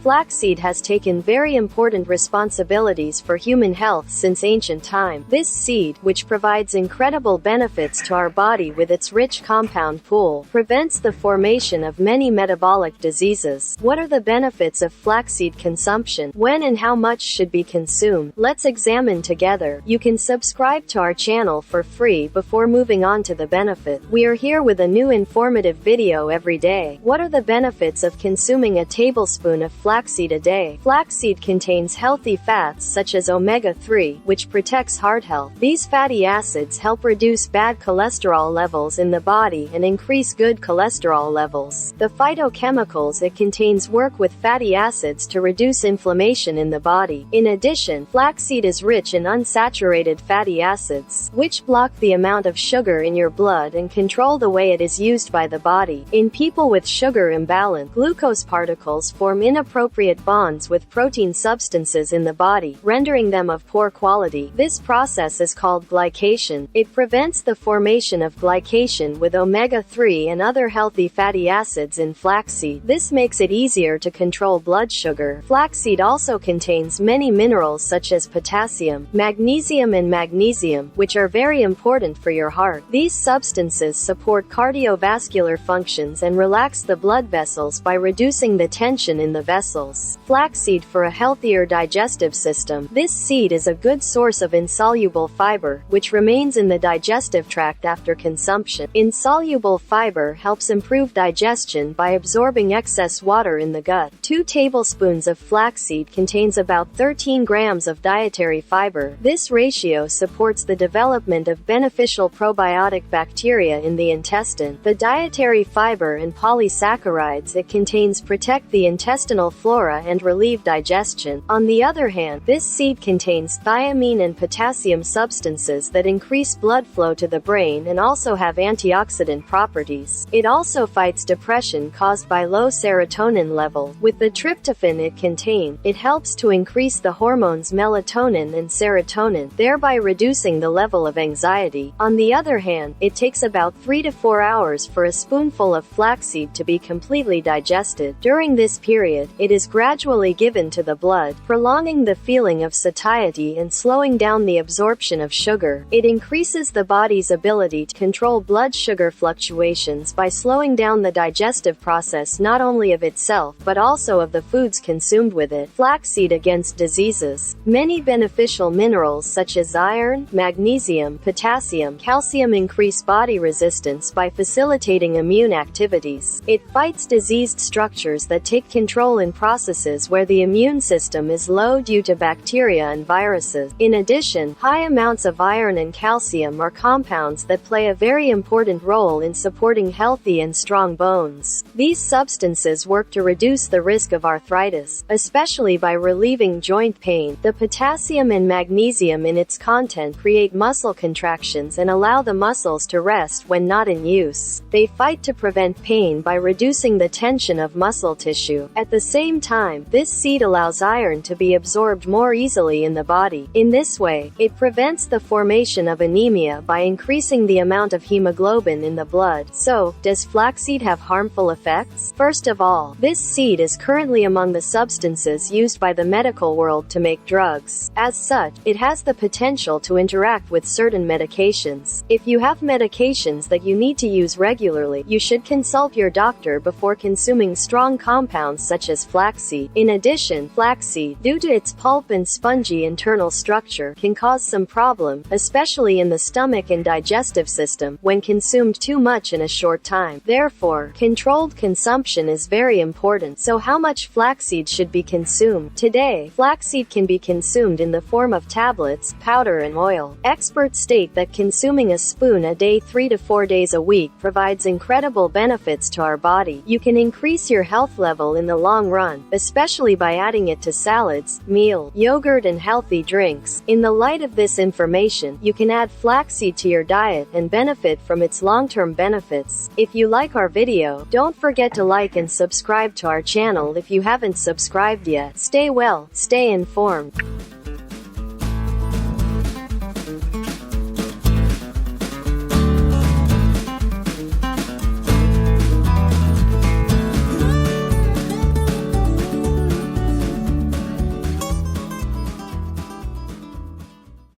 flaxseed has taken very important responsibilities for human health since ancient time. This seed, which provides incredible benefits to our body with its rich compound pool, prevents the formation of many metabolic diseases. What are the benefits of flaxseed consumption? When and how much should be consumed? Let's examine together. You can subscribe to our channel for free before moving on to the benefit. We are here with a new informative video every day. What are the benefits of consuming a tablespoon of flaxseed a day? Flaxseed contains healthy fats such as omega-3, which protects heart health. These fatty acids help reduce bad cholesterol levels in the body and increase good cholesterol levels. The phytochemicals it contains work with fatty acids to reduce inflammation in the body. In addition, flaxseed is rich in unsaturated fatty acids, which block the amount of sugar in your blood and control the way it is used by the body. In people with sugar imbalance, glucose particles form inappropriate bonds with protein substances in the body, rendering them of poor quality. This process is called glycation. It prevents the formation of glycation with omega-3 and other healthy fatty acids in flaxseed. This makes it easier to control blood sugar. Flaxseed also contains many minerals such as potassium, magnesium and magnesium, which are very important for your heart. These substances support cardiovascular functions and relax the blood vessels by reducing the tension in the vessels. Flaxseed for a healthier digestive system. This seed is a good source of insoluble fiber, which remains in the digestive tract after consumption. Insoluble fiber helps improve digestion by absorbing excess water in the gut. 2 tablespoons of flaxseed contains about 13 grams of dietary fiber. This ratio supports the development of beneficial probiotic bacteria in the intestine. The dietary fiber and polysaccharides it contains protect the intestinal flora and relieve digestion. On the other hand, this seed contains thiamine and potassium substances that increase blood flow to the brain and also have antioxidant properties. It also fights depression caused by low serotonin level. With the tryptophan it contains, it helps to increase the hormones melatonin and serotonin, thereby reducing the level of anxiety. On the other hand, it takes about 3 to 4 hours for a spoonful of flaxseed to be completely digested. During this period, it is gradually given to the blood, prolonging the feeling of satiety and slowing down the absorption of sugar. It increases the body's ability to control blood sugar fluctuations by slowing down the digestive process not only of itself but also of the foods consumed with it. Flaxseed against diseases. Many beneficial minerals such as iron, magnesium, potassium, calcium increase body resistance by facilitating immune activities. It fights diseased structures that take control in processes where the immune system is low due to bacteria and viruses. In addition, high amounts of iron and calcium are compounds that play a very important role in supporting healthy and strong bones. These substances work to reduce the risk of arthritis, especially by relieving joint pain. The potassium and magnesium in its content create muscle contractions and allow the muscles to rest when not in use. They fight to prevent pain by reducing the tension of muscle tissue. At the same time, this seed allows iron to be absorbed more easily in the body. In this way, it prevents the formation of anemia by increasing the amount of hemoglobin in the blood. So, does flaxseed have harmful effects? First of all, this seed is currently among the substances used by the medical world to make drugs. As such, it has the potential to interact with certain medications. If you have medications that you need to use regularly, you should consult your doctor before consuming strong compounds such as flaxseed. In addition, flaxseed, due to its pulp and spongy internal structure, can cause some problem, especially in the stomach and digestive system, when consumed too much in a short time. Therefore, controlled consumption is very important. So how much flaxseed should be consumed? Today, flaxseed can be consumed in the form of tablets, powder and oil. Experts state that consuming a spoon a day 3 to 4 days a week provides incredible benefits to our body. You can increase your health level in the long run, especially by adding it to salads, meal, yogurt and healthy drinks. In the light of this information, you can add flaxseed to your diet and benefit from its long-term benefits. If you like our video, don't forget to like and subscribe to our channel if you haven't subscribed yet. Stay well, stay informed.